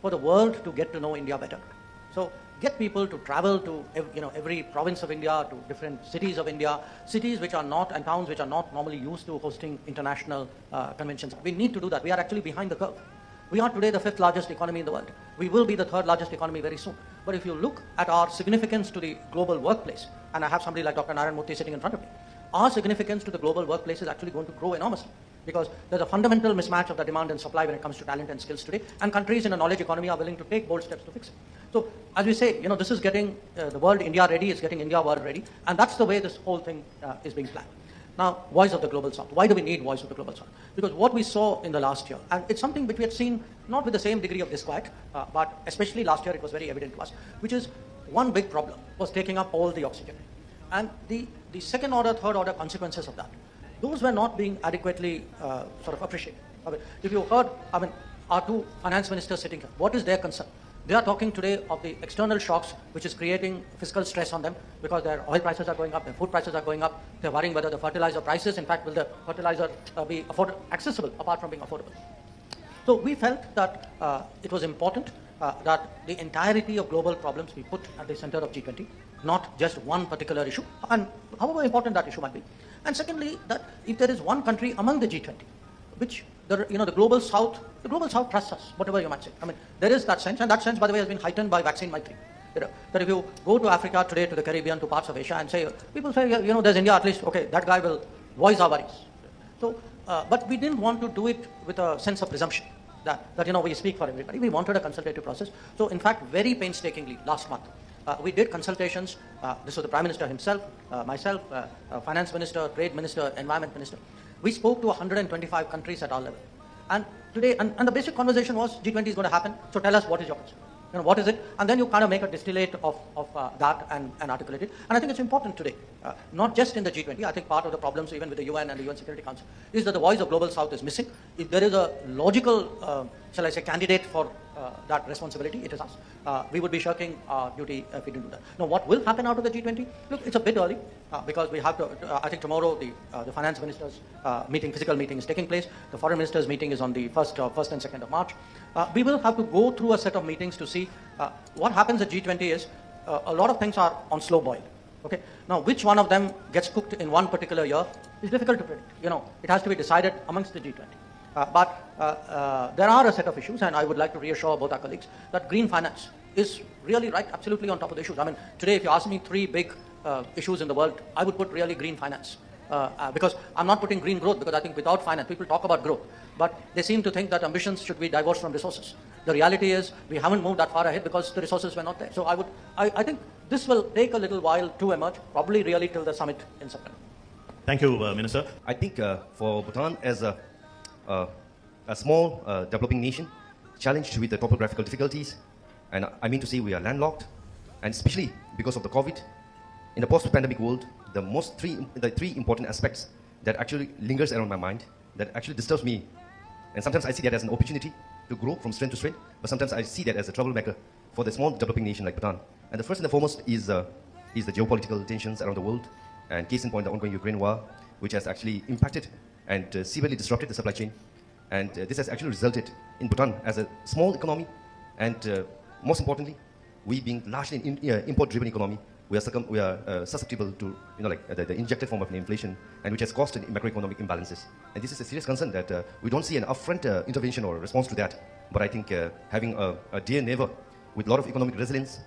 for the world to get to know India better. So get people to travel to every province of India, to different cities of India, cities which are not, and towns which are not normally used to hosting international conventions. We need to do that. We are actually behind the curve. We are today the 5th largest economy in the world. We will be the 3rd largest economy very soon. But if you look at our significance to the global workplace, and I have somebody like Dr. Narayan Murthy sitting in front of me, our significance to the global workplace is actually going to grow enormously, because there's a fundamental mismatch of the demand and supply when it comes to talent and skills today, and countries in a knowledge economy are willing to take bold steps to fix it. So, as we say, this is getting the world India ready, it's getting India world ready, and that's the way this whole thing is being planned. Now, voice of the global south. Why do we need voice of the global south? Because what we saw in the last year, and it's something which we had seen not with the same degree of disquiet, but especially last year it was very evident to us, which is one big problem was taking up all the oxygen. And the second order, third order consequences of that, those were not being adequately sort of appreciated. I mean, if you heard, our two finance ministers sitting here, what is their concern? They are talking today of the external shocks which is creating fiscal stress on them because their oil prices are going up, their food prices are going up, they're worrying whether the fertilizer prices, in fact, will the fertilizer be accessible apart from being affordable. So we felt that it was important that the entirety of global problems be put at the center of G20, not just one particular issue, and however important that issue might be. And secondly, that if there is one country among the G20, which the global south trusts us, whatever you might say. I mean, there is that sense, and that sense, by the way, has been heightened by vaccine Maitri. That if you go to Africa today, to the Caribbean, to parts of Asia, and say, people say, there's India at least, okay, that guy will voice our worries. So, but we didn't want to do it with a sense of presumption that we speak for everybody. We wanted a consultative process. So, in fact, very painstakingly, last month, we did consultations. This was the Prime Minister himself, myself, Finance Minister, Trade Minister, Environment Minister. We spoke to 125 countries at our level. And today, and the basic conversation was, G20 is going to happen, so tell us what is your concern. What is it? And then you kind of make a distillate of that and articulate it. And I think it's important today, not just in the G20. I think part of the problems even with the UN and the UN Security Council is that the voice of Global South is missing. If there is a logical, shall I say, candidate for that responsibility, it is us. We would be shirking our duty if we didn't do that. Now, what will happen out of the G20? Look, it's a bit early because we have to, I think tomorrow the finance ministers physical meeting is taking place. The foreign ministers meeting is on the 1st and 2nd of March. We will have to go through a set of meetings to see what happens at G20 is a lot of things are on slow boil. Okay. Now, which one of them gets cooked in one particular year is difficult to predict. It has to be decided amongst the G20. But there are a set of issues, and I would like to reassure both our colleagues that green finance is really right, absolutely on top of the issues. I mean, today, if you ask me 3 big issues in the world, I would put really green finance. Because I'm not putting green growth, because I think without finance, people talk about growth, but they seem to think that ambitions should be divorced from resources. The reality is we haven't moved that far ahead because the resources were not there. So I think this will take a little while to emerge, probably really till the summit in September. Thank you, Minister. I think for Bhutan as a small developing nation, challenged with the topographical difficulties, and I mean to say we are landlocked, and especially because of the COVID, in the post-pandemic world, the three important aspects that actually lingers around my mind, that actually disturbs me, and sometimes I see that as an opportunity to grow from strength to strength, but sometimes I see that as a troublemaker for the small developing nation like Bhutan. And the first and the foremost is the geopolitical tensions around the world, and case in point, the ongoing Ukraine war, which has actually impacted and severely disrupted the supply chain. And this has actually resulted in Bhutan as a small economy, and most importantly, we being largely an import-driven economy, we are susceptible to the injected form of inflation, and which has caused macroeconomic imbalances. And this is a serious concern that we don't see an upfront intervention or response to that. But I think having a dear neighbor with a lot of economic resilience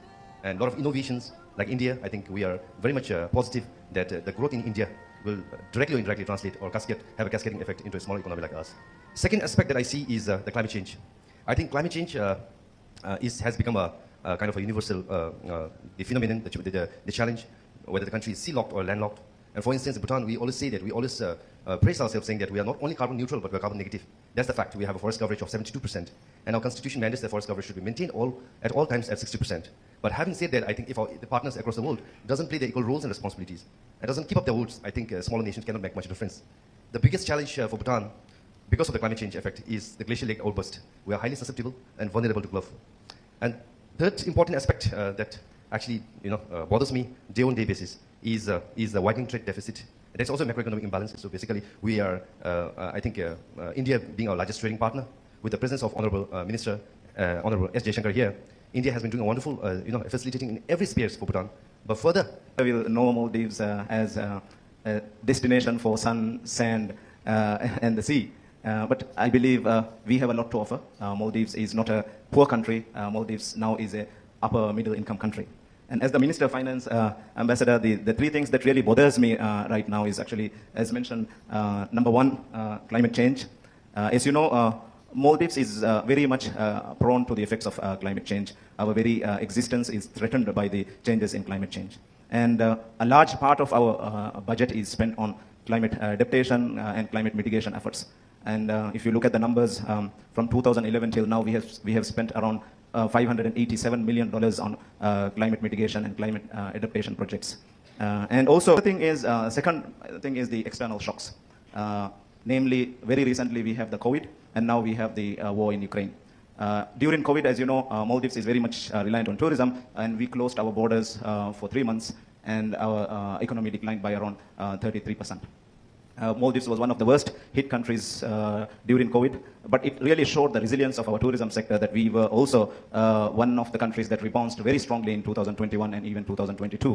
and a lot of innovations like India, I think we are very much positive that the growth in India will directly or indirectly translate or have a cascading effect into a small economy like us. Second aspect that I see is the climate change. I think climate change has become a kind of a universal the phenomenon, the challenge, whether the country is sea-locked or landlocked. And for instance, in Bhutan, we always say that we always praise ourselves, saying that we are not only carbon neutral, but we are carbon negative. That's the fact. We have a forest coverage of 72%, and our constitution mandates that forest coverage should be maintained at all times at 60%. But having said that, I think if the partners across the world doesn't play their equal roles and responsibilities, and doesn't keep up their woods, I think smaller nations cannot make much difference. The biggest challenge for Bhutan, because of the climate change effect, is the glacial lake outburst. We are highly susceptible and vulnerable to bluff. And third important aspect that actually bothers me day-on-day basis is the widening trade deficit. There's also macroeconomic imbalance. So basically, we are, I think, India being our largest trading partner, with the presence of Honorable Minister Honorable S. Jaishankar here, India has been doing a wonderful, facilitating in every sphere for Bhutan. But further, we will know Maldives as a destination for sun, sand, and the sea. But I believe we have a lot to offer. Maldives is not a poor country. Maldives now is a upper middle income country. And as the Minister of Finance, Ambassador, the three things that really bothers me right now is actually, as mentioned, number one, climate change. As you know, Maldives is very much prone to the effects of climate change. Our very existence is threatened by the changes in climate change. And a large part of our budget is spent on climate adaptation and climate mitigation efforts. And if you look at the numbers, from 2011 till now, we have spent around $587 million on climate mitigation and climate adaptation projects. And also, second thing is the external shocks. Namely, very recently we have the COVID, and now we have the war in Ukraine. During COVID, as you know, Maldives is very much reliant on tourism, and we closed our borders for 3 months, and our economy declined by around 33%. Maldives was one of the worst hit countries during COVID, but it really showed the resilience of our tourism sector, that we were also one of the countries that rebounded very strongly in 2021 and even 2022.